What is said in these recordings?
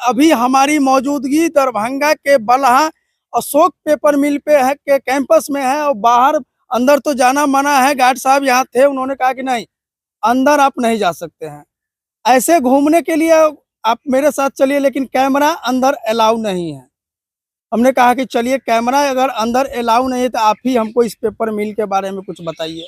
अभी हमारी मौजूदगी दरभंगा के बलहा अशोक पेपर मिल पे है के कैंपस में है और बाहर अंदर तो जाना मना है। गार्ड साहब यहाँ थे, उन्होंने कहा कि नहीं, अंदर आप नहीं जा सकते हैं। ऐसे घूमने के लिए आप मेरे साथ चलिए, लेकिन कैमरा अंदर अलाउ नहीं है। हमने कहा कि चलिए, कैमरा अगर अंदर अलाउ नहीं है तो आप ही हमको इस पेपर मिल के बारे में कुछ बताइए,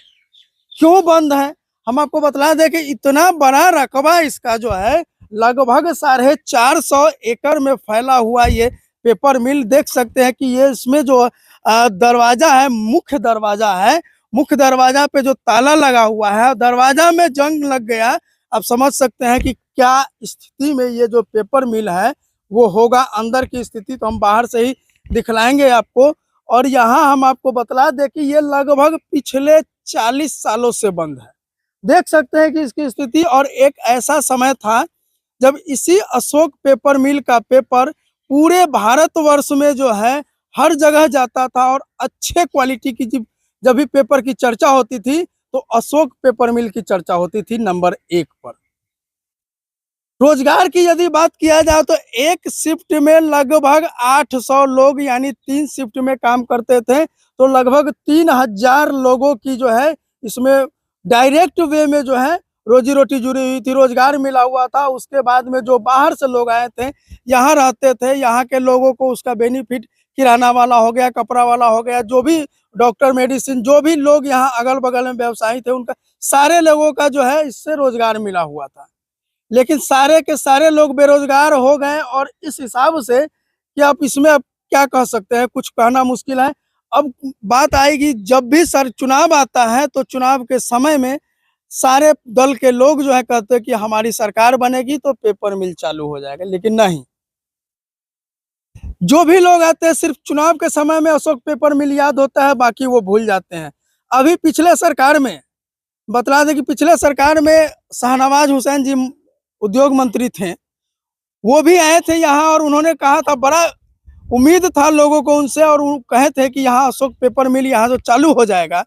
क्यों बंद है। हम आपको बतला दें कि इतना बड़ा रकबा इसका जो है, लगभग 450 एकड़ में फैला हुआ ये पेपर मिल। देख सकते हैं कि ये इसमें जो दरवाजा है, मुख्य दरवाजा है, मुख्य दरवाजा पे जो ताला लगा हुआ है, दरवाजा में जंग लग गया। आप समझ सकते हैं कि क्या स्थिति में ये जो पेपर मिल है वो होगा। अंदर की स्थिति तो हम बाहर से ही दिखलाएंगे आपको। और यहाँ हम आपको बतला दें कि ये लगभग पिछले 40 सालों से बंद है। देख सकते हैं कि इसकी स्थिति। और एक ऐसा समय था जब इसी अशोक पेपर मिल का पेपर पूरे भारतवर्ष में जो है हर जगह जाता था, और अच्छे क्वालिटी की जब भी पेपर की चर्चा होती थी तो अशोक पेपर मिल की चर्चा होती थी नंबर 1 पर। रोजगार की यदि बात किया जाए तो एक शिफ्ट में लगभग 800 लोग, यानी 3 शिफ्ट में काम करते थे, तो लगभग 3000 लोगों की जो है इसमें डायरेक्ट वे में जो है रोजी रोटी जुड़ी हुई थी, रोजगार मिला हुआ था। उसके बाद में जो बाहर से लोग आए थे, यहाँ रहते थे, यहाँ के लोगों को उसका बेनिफिट, किराना वाला हो गया, कपड़ा वाला हो गया, जो भी डॉक्टर, मेडिसिन, जो भी लोग यहाँ अगल बगल में व्यवसायी थे, उनका सारे लोगों का जो है इससे रोजगार मिला हुआ था। लेकिन सारे के सारे लोग बेरोजगार हो गए। और इस हिसाब से कि आप इसमें अब क्या कह सकते हैं, कुछ कहना मुश्किल है। अब बात आएगी, जब भी सर चुनाव आता है तो चुनाव के समय में सारे दल के लोग जो है कहते हैं कि हमारी सरकार बनेगी तो पेपर मिल चालू हो जाएगा, लेकिन नहीं। जो भी लोग आते हैं सिर्फ चुनाव के समय में अशोक पेपर मिल याद होता है, बाकी वो भूल जाते हैं। अभी पिछले सरकार में बतला दें कि पिछले सरकार में शाहनवाज हुसैन जी उद्योग मंत्री थे, वो भी आए थे यहाँ, और उन्होंने कहा था, बड़ा उम्मीद था लोगों को उनसे, और वो कहे थे कि यहाँ अशोक पेपर मिल यहाँ जो चालू हो जाएगा।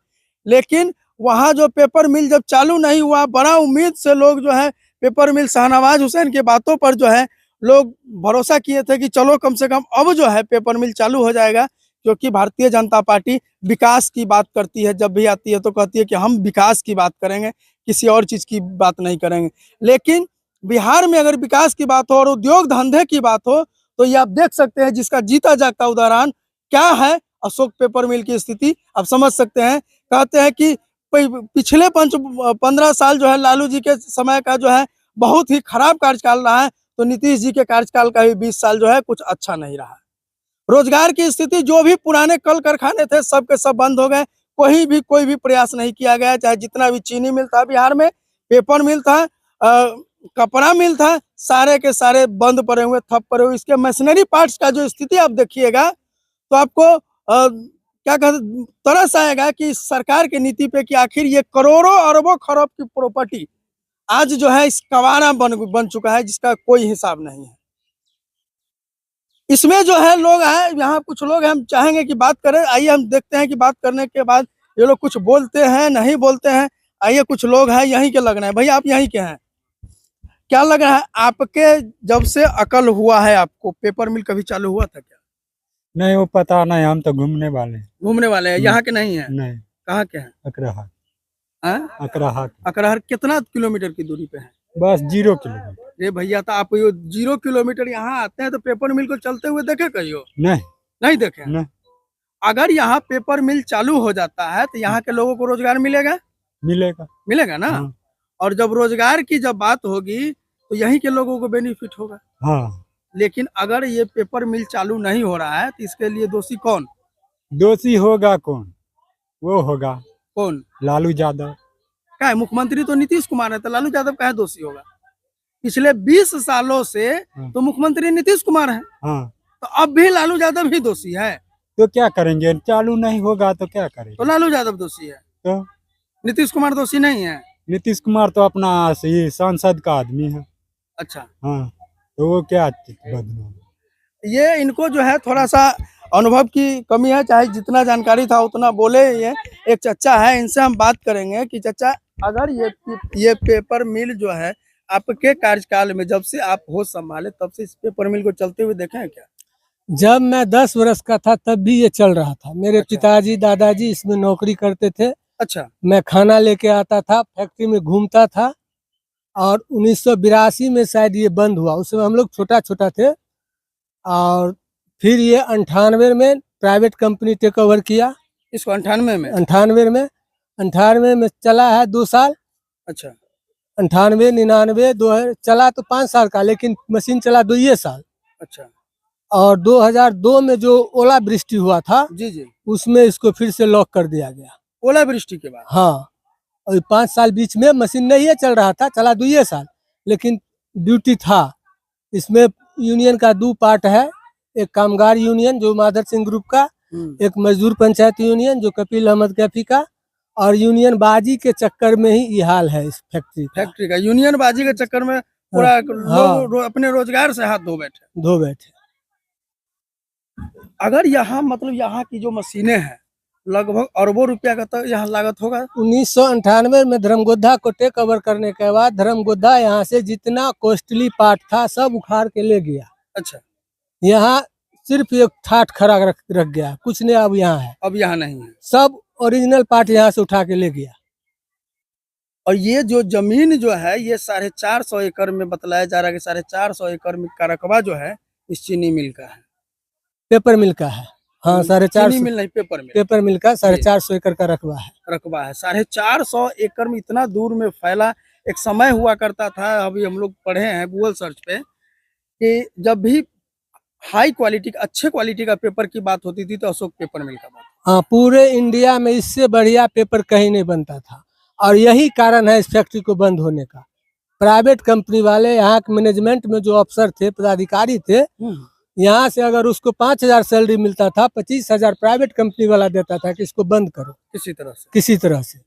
लेकिन वहाँ जो पेपर मिल जब चालू नहीं हुआ, बड़ा उम्मीद से लोग जो है पेपर मिल, शाहनवाज हुसैन की बातों पर जो है लोग भरोसा किए थे कि चलो कम से कम अब जो है पेपर मिल चालू हो जाएगा। क्योंकि भारतीय जनता पार्टी विकास की बात करती है, जब भी आती है तो कहती है कि हम विकास की बात करेंगे, किसी और चीज की बात नहीं करेंगे। लेकिन बिहार में अगर विकास की बात हो और उद्योग धंधे की बात हो तो ये आप देख सकते हैं, जिसका जीता जागता उदाहरण क्या है अशोक पेपर मिल की स्थिति आप समझ सकते हैं। कहते हैं कि पिछले 15 साल जो है लालू जी के समय का जो है बहुत ही खराब कार्यकाल रहा है, तो नीतीश जी के कार्यकाल का भी 20 साल जो है कुछ अच्छा नहीं रहा। रोजगार की स्थिति, जो भी पुराने कल कारखाने थे सब के सब बंद हो गए। कोई भी प्रयास नहीं किया गया। चाहे जितना भी चीनी मिल था बिहार में, पेपर मिल था, कपड़ा मिल था, सारे के सारे बंद पड़े हुए, ठप पड़े हुए। इसके मशीनरी पार्ट्स का जो स्थिति आप देखिएगा तो आपको क्या कहते तरस आएगा कि सरकार की नीति पे कि आखिर ये करोड़ों अरबों खरब की प्रॉपर्टी आज जो है इस कबाड़ा बन चुका है, जिसका कोई हिसाब नहीं है। इसमें जो है लोग हैं, यहाँ कुछ लोग हैं, हम चाहेंगे कि बात करें। आइए हम देखते हैं कि बात करने के बाद ये लोग कुछ बोलते हैं नहीं बोलते हैं। आइए, कुछ लोग हैं यहीं के लग रहे हैं। भैया आप यहीं के हैं, क्या लग रहा है आपके, जब से अकल हुआ है आपको पेपर मिल कभी चालू हुआ था क्या? नहीं, वो पता नहीं, हम तो घूमने वाले हैं। घूमने वाले हैं, यहाँ के नहीं है? नहीं। कहाँ के हैं? अकराहा। अकराहा। अकराहा कितना किलोमीटर की दूरी पे है? बस 0 किलोमीटर। ये भैया, तो आप 0 किलोमीटर यहाँ आते हैं तो पेपर मिल को चलते हुए देखे कहियो? नहीं। नहीं देखे? नहीं। अगर यहाँ पेपर मिल चालू हो जाता है तो यहाँ के लोगों को रोजगार मिलेगा? मिलेगा ना। हाँ। और जब रोजगार की जब बात होगी तो यहीं के लोगों को बेनिफिट होगा। हाँ। लेकिन अगर ये पेपर मिल चालू नहीं हो रहा है तो इसके लिए दोषी कौन? दोषी होगा कौन? वो होगा कौन? लालू यादव। क्या है, मुख्यमंत्री तो नीतीश कुमार है, तो लालू यादव का है दोषी होगा? पिछले 20 सालों से तो मुख्यमंत्री नीतीश कुमार है। हाँ। तो अब भी लालू यादव ही दोषी है। तो क्या करेंगे, चालू नहीं होगा तो क्या करेंगे? तो लालू यादव दोषी है, तो नीतीश कुमार दोषी नहीं है। नीतीश कुमार तो अपना ये सांसद का आदमी है। अच्छा। हाँ, तो वो क्या बदनाम? ये इनको जो है थोड़ा सा अनुभव की कमी है, चाहे जितना जानकारी था उतना बोले। ये एक चचा है, इनसे हम बात करेंगे कि चचा, अगर ये पेपर मिल जो है आपके कार्यकाल में जब से आप होश संभाले तब से इस पेपर मिल को चलते हुए देखे हैं क्या? जब मैं 10 वर्ष का था तब भी ये चल रहा था। मेरे अच्छा। पिताजी दादाजी इसमें नौकरी करते थे। अच्छा। मैं खाना लेके आता था, फैक्ट्री में घूमता था और 1982 में शायद ये बंद हुआ। उस समय हम लोग छोटा-छोटा थे और फिर ये 98 में प्राइवेट कंपनी टेक ओवर किया। इसको 98 में? 98 में चला है 2 साल। अच्छा। 98, 99, 2000 चला तो 5 साल का, लेकिन मशीन चला 2 ही साल। अच्छा। और 2002 में जो ओलावृष्टि हुआ था, जी, जी। उसमें इसको फिर से लॉक कर दिया गया। ओलावृष्टि के बाद? हाँ, और 5 साल बीच में मशीन नहीं है चल रहा था, चला 2 ही साल, लेकिन ड्यूटी था। इसमें यूनियन का 2 पार्ट है, एक कामगार यूनियन जो माधर सिंह ग्रुप का, एक मजदूर पंचायत यूनियन जो कपिल अहमद कैफी का, और यूनियन बाजी के चक्कर में ही ये हाल है इस फैक्ट्री का यूनियन बाजी के चक्कर में पूरा लोग अपने रोजगार से हाथ धो बैठे। अगर यहाँ मतलब यहाँ की जो मशीनें हैं लगभग अरबों रुपया का तो यहाँ लागत होगा। 1998 में धर्मगोधा को टेक ओवर करने के बाद धर्मगोधा यहाँ से जितना कॉस्टली पार्ट था सब उखाड़ के ले गया। अच्छा। यहाँ सिर्फ एक ठाठ खड़ा रख गया, कुछ नहीं अब यहाँ है। अब यहाँ नहीं है, सब ओरिजिनल पार्ट यहाँ से उठा के ले गया। और ये जो जमीन जो है ये 450 एकड़ में बतलाया जा रहा है कि 450 एकड़ में का रकबा जो है इस चीनी मिल का है, पेपर मिल का है। हाँ, 450 मिल नहीं पेपर मिल का 450 एकड़ का रकबा है। 450 एकड़ में इतना दूर में फैला। एक समय हुआ करता था, अभी हम लोग पढ़े हैं गूगल सर्च पे, कि जब भी हाई क्वालिटी अच्छे क्वालिटी का पेपर की बात होती थी तो अशोक पेपर मिल का बात। हाँ, पूरे इंडिया में इससे बढ़िया पेपर कहीं नहीं बनता था, और यही कारण है इस फैक्ट्री को बंद होने का। प्राइवेट कंपनी वाले, यहाँ के मैनेजमेंट में जो अफसर थे, पदाधिकारी थे, यहाँ से अगर उसको 5000 सैलरी मिलता था, 25,000 प्राइवेट कंपनी वाला देता था कि इसको बंद करो किसी तरह से।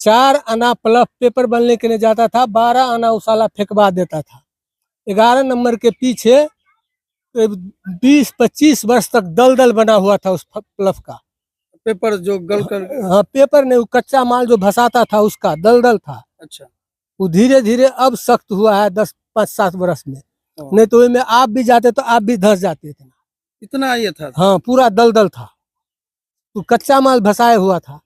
4 आना प्लस पेपर बनने के लिए जाता था, 12 आना उसाला फेंकवा देता था। 11 नंबर के पीछे 20-25 वर्ष तक दलदल बना हुआ था उस प्लफ का पेपर जो गल कर। हाँ, पेपर नहीं, कच्चा माल जो भसाता था उसका दलदल था। अच्छा। वो धीरे धीरे अब सख्त हुआ है 10-5-7 वर्ष में, नहीं तो में आप भी जाते तो आप भी धंस जाते थे। इतना ये था? हाँ, पूरा दलदल था। तो कच्चा माल भसाया हुआ था,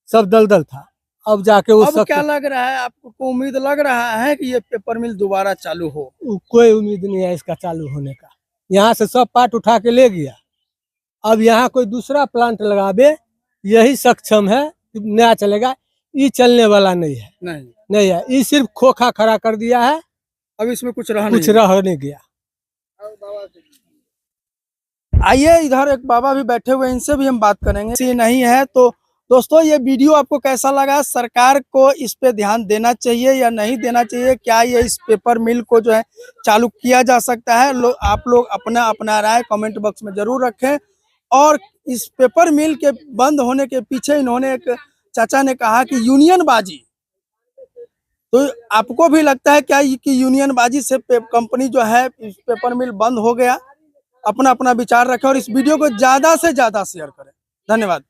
सब दलदल था। अब जाके वो अब क्या लग रहा है आपको, को उम्मीद लग रहा है कि ये पेपर मिल दोबारा चालू हो? कोई उम्मीद नहीं है इसका चालू होने का। यहाँ से सब पार्ट उठा के ले गया। अब यहाँ कोई दूसरा प्लांट लगावे, यही सक्षम है, नया चलेगा। ये चलने वाला नहीं है, नहीं है। ये सिर्फ खोखा खड़ा कर दिया है, अब इसमें कुछ रह नहीं गया। आइए, इधर एक बाबा भी बैठे हुए, इनसे भी हम बात करेंगे। ये नहीं है तो दोस्तों, ये वीडियो आपको कैसा लगा? सरकार को इस पे ध्यान देना चाहिए या नहीं देना चाहिए? क्या ये इस पेपर मिल को जो है चालू किया जा सकता है? आप लोग अपना राय कमेंट बॉक्स में जरूर रखें। और इस पेपर मिल के बंद होने के पीछे इन्होंने, एक चाचा ने कहा कि यूनियन बाजी, तो आपको भी लगता है क्या कि यूनियन बाजी से कंपनी जो है इस पेपर मिल बंद हो गया? अपना विचार रखें और इस वीडियो को ज्यादा से ज्यादा शेयर करें। धन्यवाद।